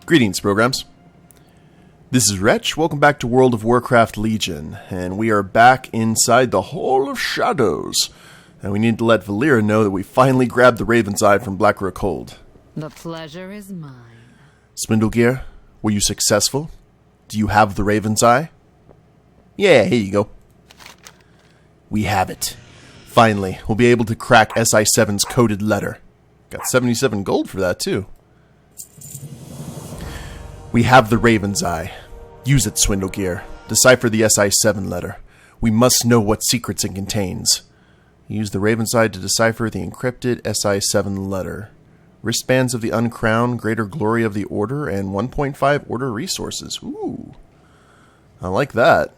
Greetings, programs. This is Wretch. Welcome back to World of Warcraft Legion, and we are back inside the Hall of Shadows. And we need to let Val'sharah know that we finally grabbed the Raven's Eye from Blackrock Hold. The pleasure is mine. Swindlegear, were you successful? Do you have the Raven's Eye? Yeah, here you go. We have it. Finally, we'll be able to crack SI7's coded letter. Got 77 gold for that, too. We have the Raven's Eye. Use it, Swindlegear. Decipher the SI7 letter. We must know what secrets it contains. Use the Raven's Eye to decipher the encrypted SI7 letter. Wristbands of the Uncrowned, Greater Glory of the Order, and 1.5 Order resources. Ooh. I like that.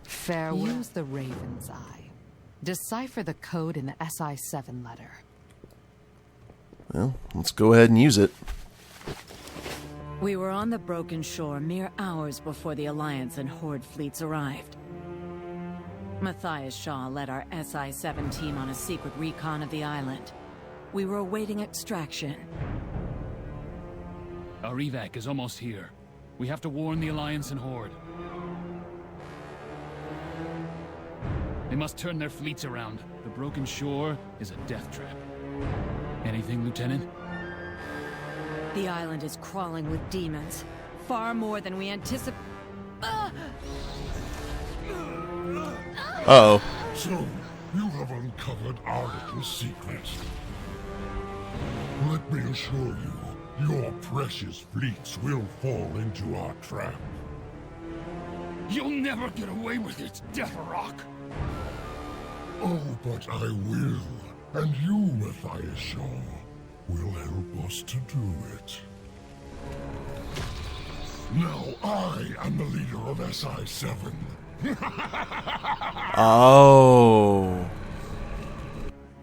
Farewell. Use the Raven's Eye. Decipher the code in the SI7 letter. Well, let's go ahead and use it. We were on the Broken Shore mere hours before the Alliance and Horde fleets arrived. Matthias Shaw led our SI7 team on a secret recon of the island. We were awaiting extraction. Our evac is almost here. We have to warn the Alliance and Horde. They must turn their fleets around. The Broken Shore is a death trap. Anything, Lieutenant? The island is crawling with demons. Far more than we anticipated. Uh-oh. So, you have uncovered our little secret. Let me assure you, your precious fleets will fall into our trap. You'll never get away with it, Death Rock! Oh, but I will. And you, Matthias Shaw, will help us to do it. Now I am the leader of SI7. Oh.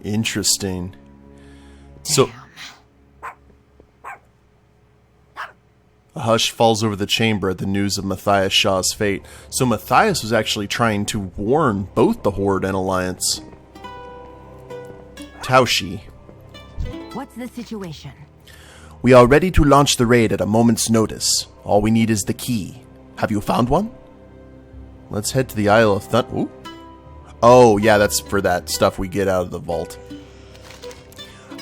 Interesting. So, a hush falls over the chamber at the news of Matthias Shaw's fate. So Matthias was actually trying to warn both the Horde and Alliance. Taushi. What's the situation? We are ready to launch the raid at a moment's notice. All we need is the key. Have you found one? Let's head to the Isle of Ooh. Oh, yeah, that's for that stuff we get out of the vault.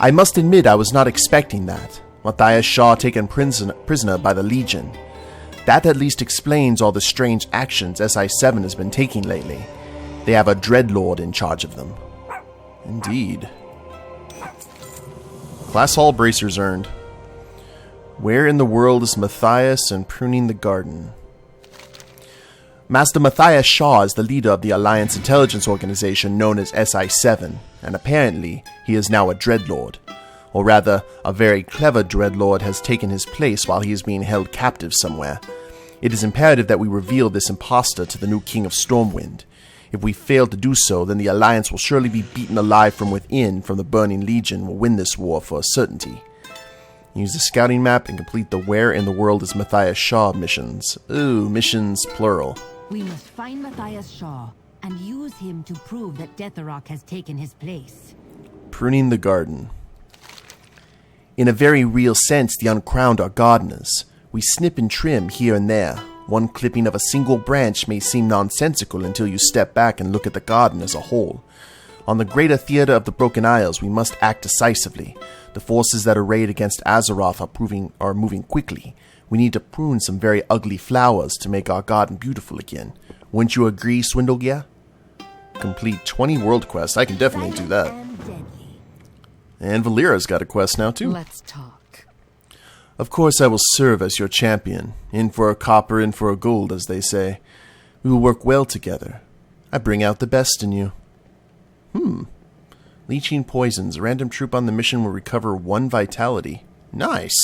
I must admit I was not expecting that. Matthias Shaw taken prisoner by the Legion. That at least explains all the strange actions SI7 has been taking lately. They have a Dreadlord in charge of them. Indeed. Class Hall bracers earned. Where in the world is Matthias and pruning the garden? Master Matthias Shaw is the leader of the Alliance intelligence organization known as SI7, and apparently he is now a Dreadlord. Or rather, a very clever Dreadlord has taken his place while he is being held captive somewhere. It is imperative that we reveal this impostor to the new King of Stormwind. If we fail to do so, then the Alliance will surely be beaten alive from within from the Burning Legion will win this war for a certainty. Use the scouting map and complete the Where in the World is Matthias Shaw missions. Ooh, missions plural. We must find Matthias Shaw and use him to prove that Deathrock has taken his place. Pruning the garden. In a very real sense, the Uncrowned are gardeners. We snip and trim here and there. One clipping of a single branch may seem nonsensical until you step back and look at the garden as a whole. On the greater theater of the Broken Isles, we must act decisively. The forces that arrayed against Azeroth are moving quickly. We need to prune some very ugly flowers to make our garden beautiful again. Wouldn't you agree, Swindlegear? Complete 20 world quests. I can definitely do that. And Val'sharah's got a quest now, too. Let's talk. Of course I will serve as your champion. In for a copper, in for a gold, as they say. We will work well together. I bring out the best in you. Leeching poisons. A random troop on the mission will recover 1 vitality. Nice.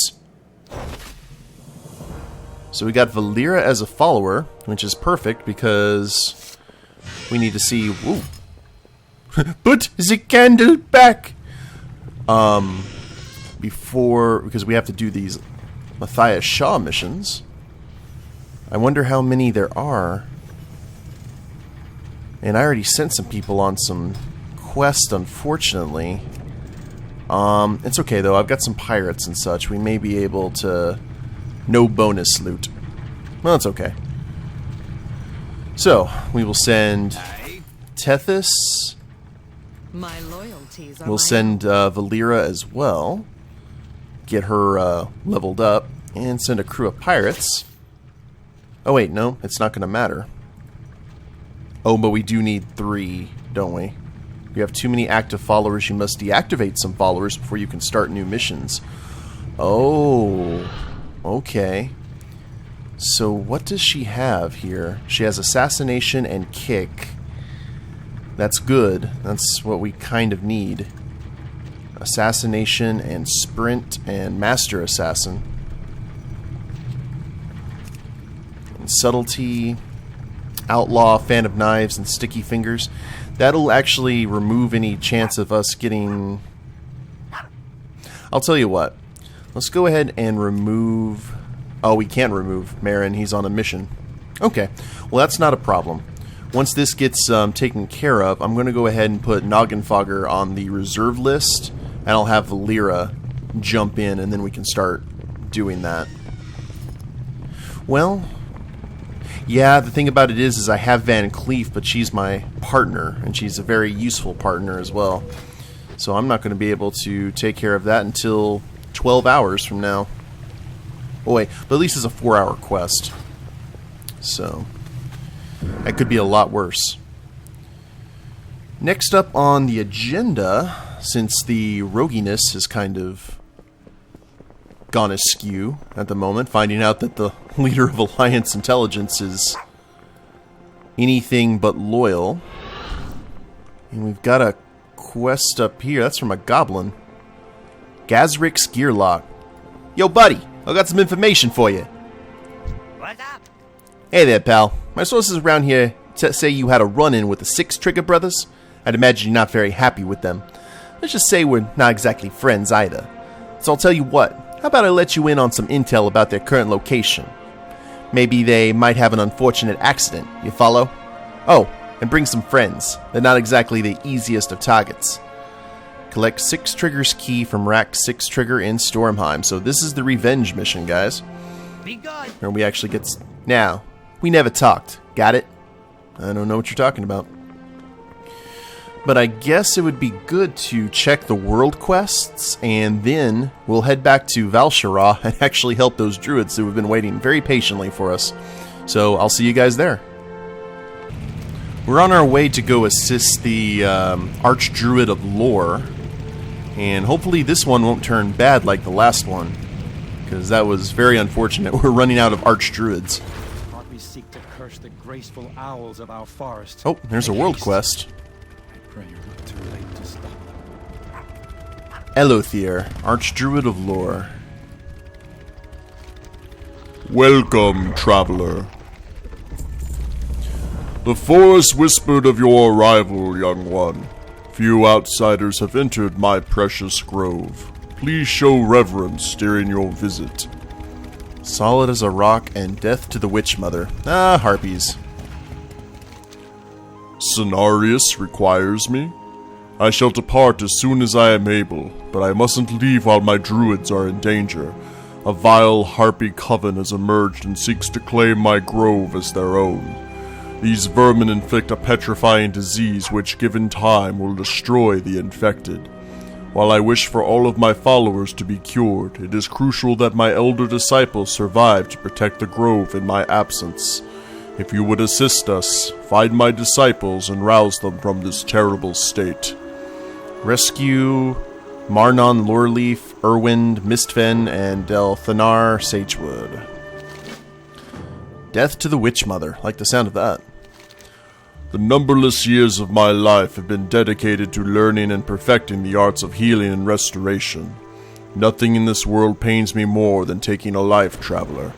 So we got Val'sharah as a follower, which is perfect because we need to see... Whoa. Put the candle back! Because we have to do these Matthias Shaw missions. I wonder how many there are. And I already sent some people on some quest, unfortunately. It's okay, though. I've got some pirates and such. We may be able to No bonus loot. Well, it's okay. So, we will send Tethys. My loyalties are We'll send Val'sharah as well. Get her leveled up. And send a crew of pirates. Oh wait, no, it's not going to matter. Oh, but we do need 3, don't we? You have too many active followers. You must deactivate some followers before you can start new missions. Oh, okay. So what does she have here? She has assassination and kick. That's good. That's what we kind of need. Assassination and sprint and master assassin. And subtlety, outlaw, fan of knives, and sticky fingers. That'll actually remove any chance of us getting... I'll tell you what. Let's go ahead and remove... Oh, we can't remove Marin. He's on a mission. Okay. Well, that's not a problem. Once this gets taken care of, I'm going to go ahead and put Noggenfogger on the reserve list, and I'll have Val'sharah jump in, and then we can start doing that. Well, yeah, the thing about it is I have Van Cleef, but she's my partner, and she's a very useful partner as well. So I'm not going to be able to take care of that until 12 hours from now. Oh wait, but at least it's a 4-hour quest. So that could be a lot worse. Next up on the agenda, since the roguiness has kind of gone askew at the moment, finding out that the leader of Alliance Intelligence is anything but loyal. And we've got a quest up here. That's from a goblin. Gazrik's Gearlock. Yo, buddy, I got some information for you. What's up? Hey there, pal. My sources around here say you had a run-in with the Six Trigger brothers. I'd imagine you're not very happy with them. Let's just say we're not exactly friends either. So I'll tell you what, how about I let you in on some intel about their current location? Maybe they might have an unfortunate accident, you follow? Oh, and bring some friends. They're not exactly the easiest of targets. Collect 6 Trigger's key from Rack 6 Trigger in Stormheim. So this is the revenge mission, guys. Be good. Where we actually get... Now, we never talked. Got it? I don't know what you're talking about. But I guess it would be good to check the world quests, and then we'll head back to Val'sharah and actually help those druids who have been waiting very patiently for us. So I'll see you guys there. We're on our way to go assist the Arch Druid of Lore, and hopefully this one won't turn bad like the last one, because that was very unfortunate. We're running out of Arch Druids. We seek to curse the graceful owls of our forest. Oh, there's a world quest. Pray you're not too late to stop them. Elothier, Arch Druid of Lore. Welcome, traveler. The forest whispered of your arrival, young one. Few outsiders have entered my precious grove. Please show reverence during your visit. Solid as a rock and death to the witch mother. Ah, harpies. Cenarius requires me. I shall depart as soon as I am able, but I mustn't leave while my druids are in danger. A vile harpy coven has emerged and seeks to claim my grove as their own. These vermin inflict a petrifying disease which, given time, will destroy the infected. While I wish for all of my followers to be cured, it is crucial that my elder disciples survive to protect the grove in my absence. If you would assist us, find my disciples and rouse them from this terrible state. Rescue Marnon Loreleaf, Erwind, Mistfen, and Delthanar Sagewood. Death to the witch mother. Like the sound of that. The numberless years of my life have been dedicated to learning and perfecting the arts of healing and restoration. Nothing in this world pains me more than taking a life, traveler.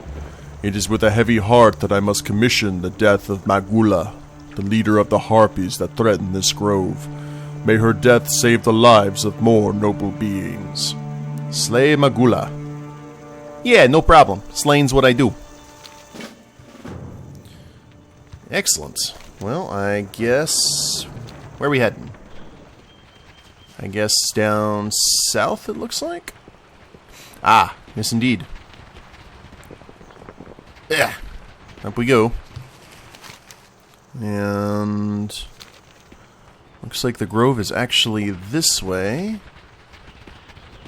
It is with a heavy heart that I must commission the death of Magula, the leader of the harpies that threaten this grove. May her death save the lives of more noble beings. Slay Magula. Yeah, no problem. Slaying's what I do. Excellent. Well, I guess... Where are we heading? I guess down south, it looks like? Ah, yes indeed. Yeah. Up we go. And looks like the grove is actually this way.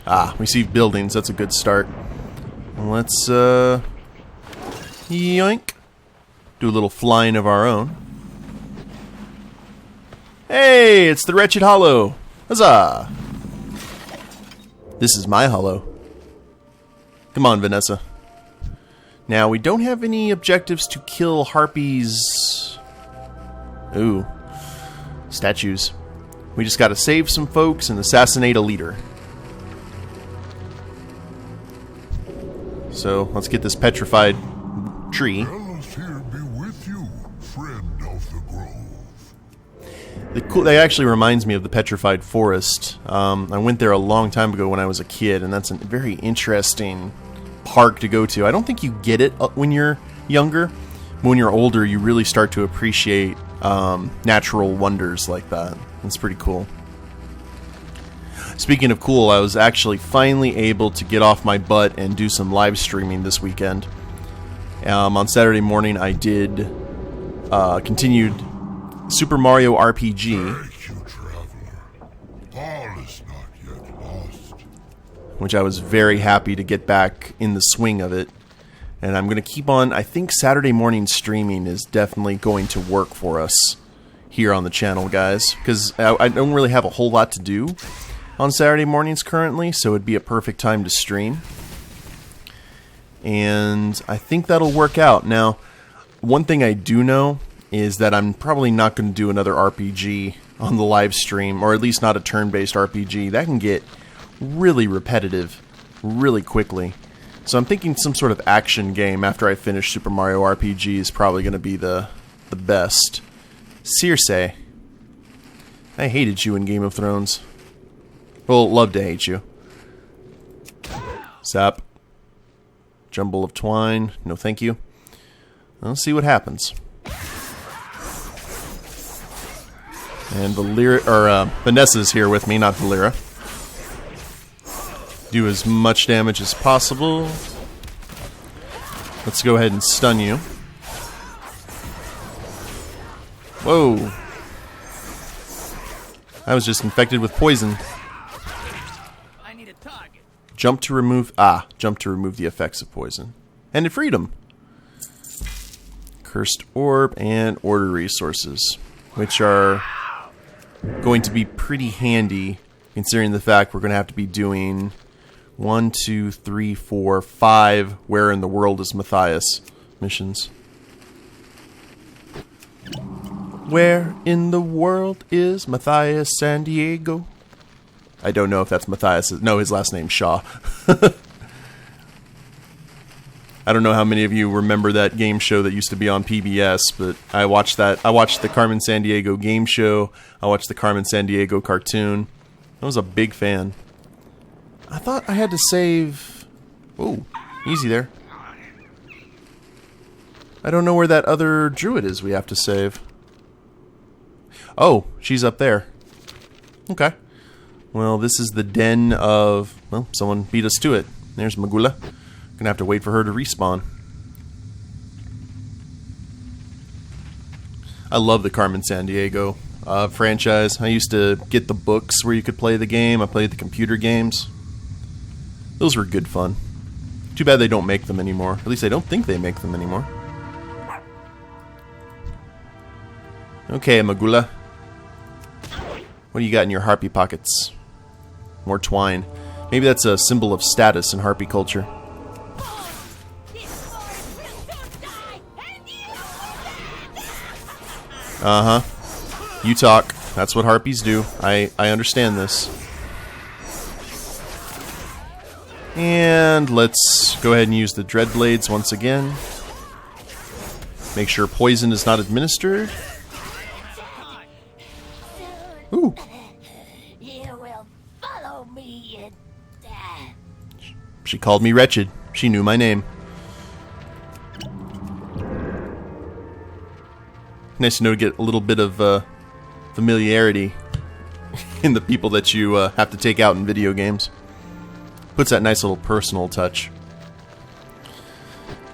Ah, we see buildings. That's a good start. Let's, yoink. Do a little flying of our own. Hey, it's the Wretched Hollow. Huzzah! This is my hollow. Come on, Vanessa. Now, we don't have any objectives to kill harpies. Ooh. Statues. We just gotta save some folks and assassinate a leader. So, let's get this petrified tree. Here be with you, friend of the grove. That actually reminds me of the Petrified Forest. I went there a long time ago when I was a kid, and that's a very interesting park to go to. I don't think you get it when you're younger. When you're older, you really start to appreciate natural wonders like that. It's pretty cool. Speaking of cool, I was actually finally able to get off my butt and do some live streaming this weekend. On Saturday morning, I did continued Super Mario RPG, Thank you, traveler. All is not yet lost. which I was very happy to get back in the swing of it. And I'm going to keep on. I think Saturday morning streaming is definitely going to work for us here on the channel, guys, because I don't really have a whole lot to do on Saturday mornings currently, so it'd be a perfect time to stream. And I think that'll work out. Now, one thing I do know is that I'm probably not going to do another RPG on the live stream, or at least not a turn-based RPG. That can get really repetitive really quickly. So I'm thinking some sort of action game after I finish Super Mario RPG is probably going to be the best. Circe. I hated you in Game of Thrones. Well, love to hate you. Sap. Jumble of twine. No thank you. Let's see what happens. And Vanessa's here with me, not Val'sharah. Do as much damage as possible. Let's go ahead and stun you. Whoa. I was just infected with poison. I need a target. Jump to remove the effects of poison. And a freedom. Cursed orb and order resources, which are going to be pretty handy considering the fact we're going to have to be doing 1, 2, 3, 4, 5 Where in the World is Matthias missions. Where in the world is Matthias San Diego? I don't know if that's Matthias. No, his last name's Shaw. I don't know how many of you remember that game show that used to be on PBS, but I watched that. I watched the Carmen Sandiego game show. I watched the Carmen Sandiego cartoon. I was a big fan. I thought I had to save... Oh, easy there. I don't know where that other druid is we have to save. Oh, she's up there. Okay. Well, this is the den of... Well, someone beat us to it. There's Magula. Gonna have to wait for her to respawn. I love the Carmen Sandiego franchise. I used to get the books where you could play the game. I played the computer games. Those were good fun. Too bad they don't make them anymore. At least I don't think they make them anymore. Okay, Magula. What do you got in your harpy pockets? More twine. Maybe that's a symbol of status in harpy culture. Uh-huh. You talk. That's what harpies do. I understand this. And let's go ahead and use the dread blades once again. Make sure poison is not administered. Ooh. You will follow me in death. She called me wretched. She knew my name. Nice to know to get a little bit of familiarity in the people that you have to take out in video games. Puts that nice little personal touch.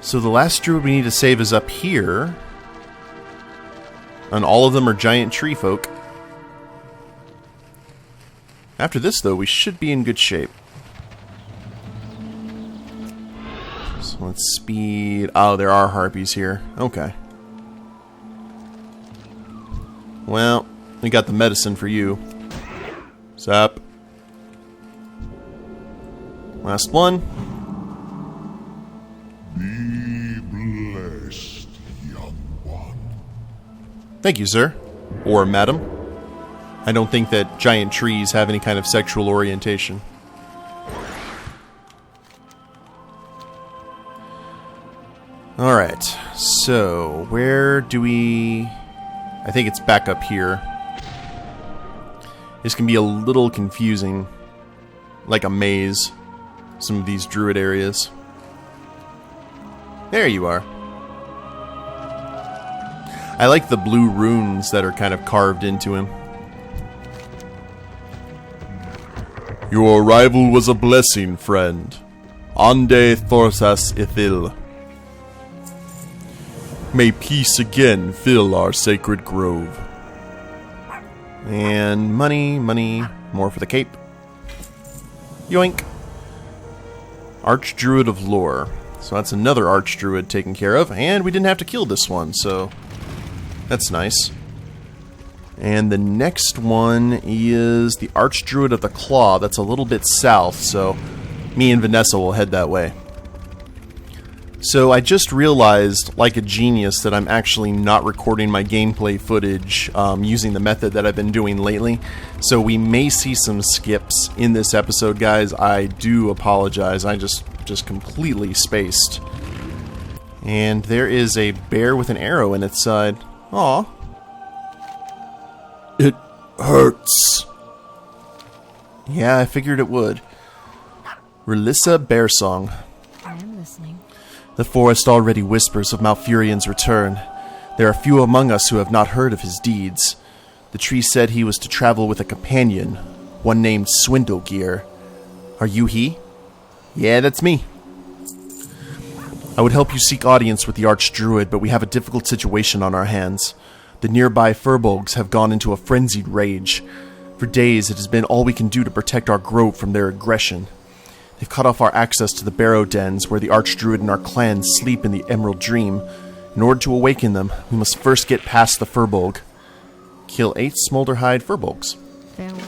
So the last druid we need to save is up here. And all of them are giant tree folk. After this, though, we should be in good shape. So let's speed... Oh, there are harpies here. Okay. Well, we got the medicine for you. Zap. Last one. Be blessed, young one. Thank you, sir. Or madam. I don't think that giant trees have any kind of sexual orientation. Alright, so where do we... I think it's back up here. This can be a little confusing. Like a maze. Some of these druid areas. There you are. I like the blue runes that are kind of carved into him. Your arrival was a blessing, friend. Ande thorsas ithil. May peace again fill our sacred grove. And money, money, more for the cape. Yoink. Arch Druid of Lore. So that's another Arch Druid taken care of, and we didn't have to kill this one, so that's nice. And the next one is the Arch Druid of the Claw. That's a little bit south, so me and Vanessa will head that way. So I just realized, like a genius, that I'm actually not recording my gameplay footage using the method that I've been doing lately. So we may see some skips in this episode, guys. I do apologize. I just completely spaced. And there is a bear with an arrow in its side. Aw. It hurts. Yeah, I figured it would. Relissa Bear Song. I am listening. The forest already whispers of Malfurion's return. There are few among us who have not heard of his deeds. The tree said he was to travel with a companion, one named Swindlegear. Are you he? Yeah, that's me. I would help you seek audience with the Arch Druid, but we have a difficult situation on our hands. The nearby Furbolgs have gone into a frenzied rage. For days, it has been all we can do to protect our grove from their aggression. They've cut off our access to the barrow dens where the Arch Druid and our clan sleep in the Emerald Dream. In order to awaken them, we must first get past the Furbolg. Kill 8 Smolderhide Furbolgs. Farewell.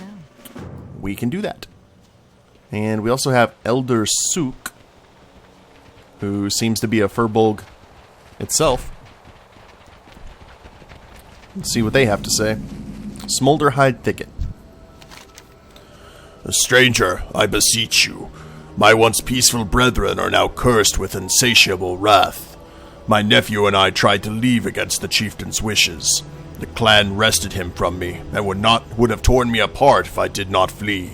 We can do that. And we also have Elder Sook, who seems to be a Furbolg itself. Let's see what they have to say. Smolderhide Thicket. A stranger, I beseech you. My once peaceful brethren are now cursed with insatiable wrath. My nephew and I tried to leave against the chieftain's wishes. The clan wrested him from me, and would have torn me apart if I did not flee.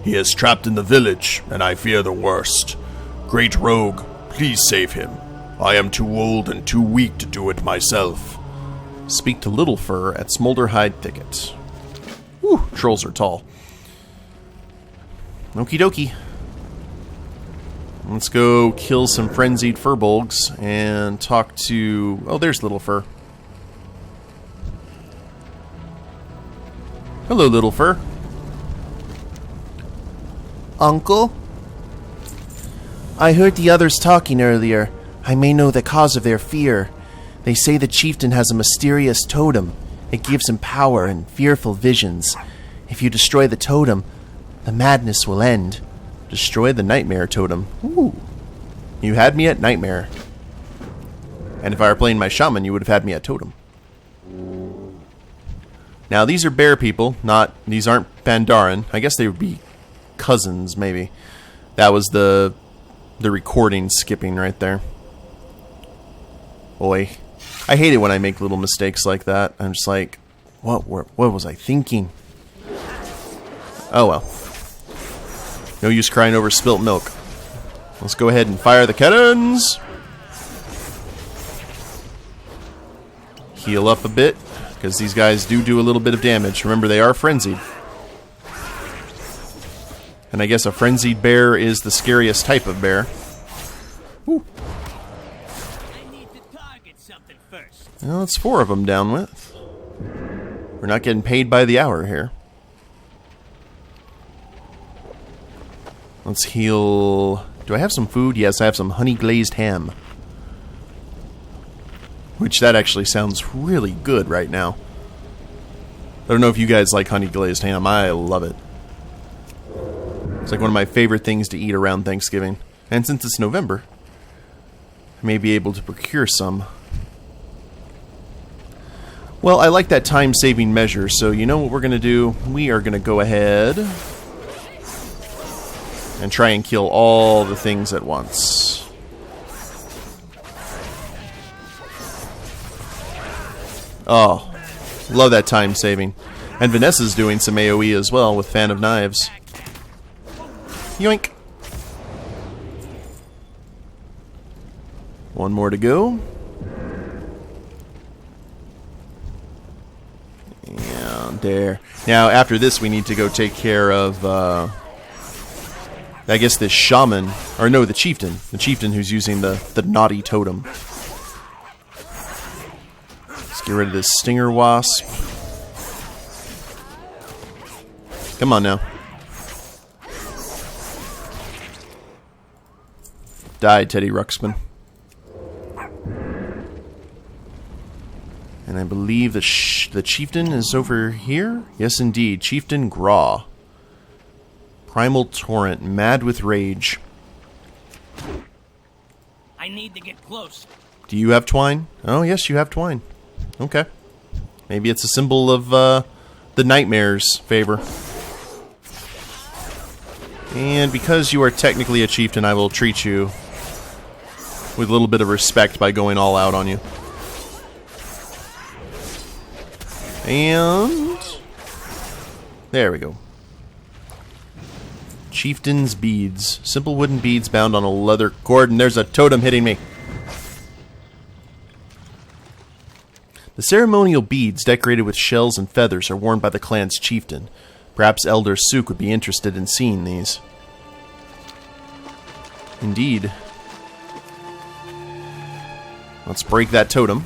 He is trapped in the village, and I fear the worst. Great rogue, please save him. I am too old and too weak to do it myself. Speak to Little Fur at Smolderhide Thicket. Whew, trolls are tall. Okie dokie. Let's go kill some frenzied Furbolgs and talk to... Oh, there's Little Fur. Hello, Little Fur. Uncle? I heard the others talking earlier. I may know the cause of their fear. They say the chieftain has a mysterious totem. It gives him power and fearful visions. If you destroy the totem, the madness will end. Destroy the Nightmare Totem. Ooh. You had me at Nightmare. And if I were playing my shaman, you would have had me at Totem. Now, these are bear people, these aren't Pandaren. I guess they would be cousins, maybe. That was the recording skipping right there. Boy. I hate it when I make little mistakes like that. I'm just like, what was I thinking? Oh well. No use crying over spilt milk. Let's go ahead and fire the cannons. Heal up a bit, because these guys do a little bit of damage. Remember, they are frenzied. And I guess a frenzied bear is the scariest type of bear. Woo. first. Well, it's 4 of them down with. We're not getting paid by the hour here. Let's heal... Do I have some food? Yes, I have some honey glazed ham. Which, that actually sounds really good right now. I don't know if you guys like honey glazed ham. I love it. It's like one of my favorite things to eat around Thanksgiving. And since it's November, I may be able to procure some. Well, I like that time-saving measure, so you know what we're going to do? We are going to go ahead and try and kill all the things at once. Oh, love that time-saving. And Vanessa's doing some AoE as well with Fan of Knives. Yoink! One more to go. Yeah, there. Now, after this, we need to go take care of, I guess this shaman. Or no, the chieftain. The chieftain who's using the naughty totem. Let's get rid of this stinger wasp. Come on now. Die, Teddy Ruxpin. And I believe the chieftain is over here? Yes, indeed. Chieftain Graw. Primal Torrent. Mad with rage. I need to get close. Do you have twine? Oh, yes, you have twine. Okay. Maybe it's a symbol of the Nightmare's favor. And because you are technically a chieftain, I will treat you with a little bit of respect by going all out on you. And there we go. Chieftain's beads. Simple wooden beads bound on a leather cord, and there's a totem hitting me. The ceremonial beads, decorated with shells and feathers, are worn by the clan's chieftain. Perhaps Elder Suk would be interested in seeing these. Indeed. Let's break that totem.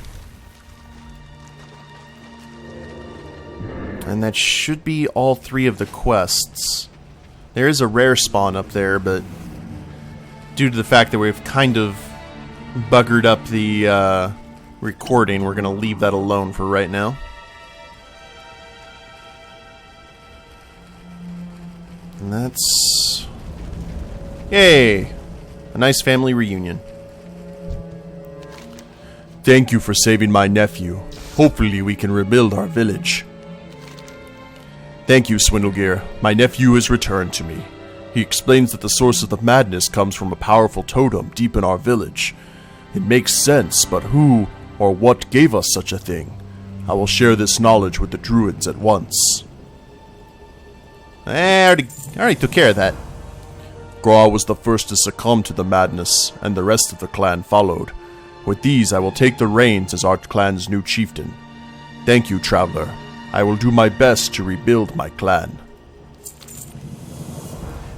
And that should be all 3 of the quests. There is a rare spawn up there, but due to the fact that we've kind of buggered up the recording, we're going to leave that alone for right now. And that's... Yay! A nice family reunion. Thank you for saving my nephew. Hopefully we can rebuild our village. Thank you, Swindlegear. My nephew has returned to me. He explains that the source of the madness comes from a powerful totem deep in our village. It makes sense, but who or what gave us such a thing? I will share this knowledge with the Druids at once. I already took care of that. Graw was the first to succumb to the madness, and the rest of the clan followed. With these, I will take the reins as our clan's new chieftain. Thank you, traveler. I will do my best to rebuild my clan.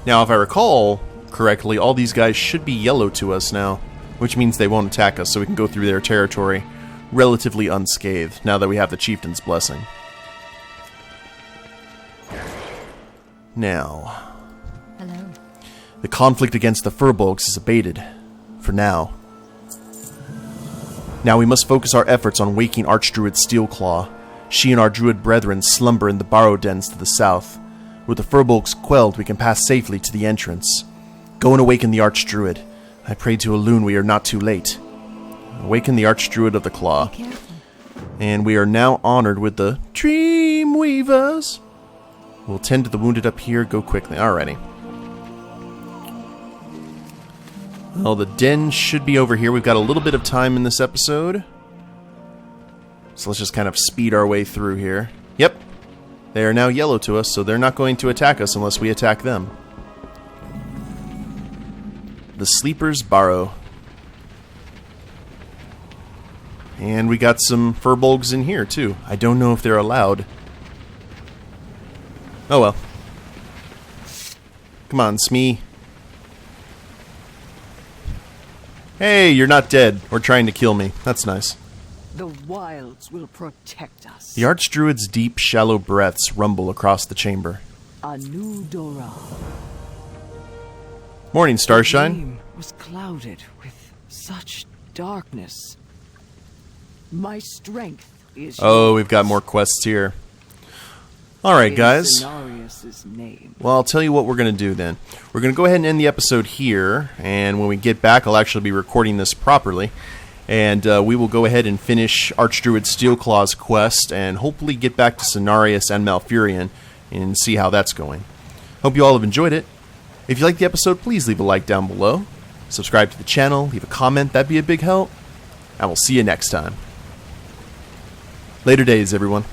Now, if I recall correctly, all these guys should be yellow to us now, which means they won't attack us, so we can go through their territory relatively unscathed, now that we have the Chieftains Blessing. Now, Hello. the conflict against the Furball is abated, for now. Now we must focus our efforts on waking Arch Druid Steelclaw. She and our Druid brethren slumber in the Barrow Dens to the south. With the Furball quelled, we can pass safely to the entrance. Go and awaken the Arch Druid. I pray to Elune we are not too late. Awaken the Arch Druid of the Claw. And we are now honored with the Dream Weavers. We'll tend to the wounded up here. Go quickly. Alrighty. Well, the den should be over here. We've got a little bit of time in this episode. So let's just kind of speed our way through here. Yep. They are now yellow to us, so they're not going to attack us unless we attack them. The Sleeper's Barrow. And we got some Furbolgs in here, too. I don't know if they're allowed. Oh well. Come on, Smee. Hey, you're not dead or trying to kill me. That's nice. The wilds will protect us. The Arch Druid's deep, shallow breaths rumble across the chamber. A new Dora. Morning, Starshine. The dream was clouded with such darkness. My strength is Oh, we've got more quests here. Alright, guys. Cenarius's name. Well, I'll tell you what we're going to do then. We're going to go ahead and end the episode here, and when we get back, I'll actually be recording this properly. And we will go ahead and finish Arch Druid Steelclaw's quest, and hopefully get back to Cenarius and Malfurion, and see how that's going. Hope you all have enjoyed it. If you liked the episode, please leave a like down below. Subscribe to the channel, leave a comment, that'd be a big help. And we'll see you next time. Later days, everyone.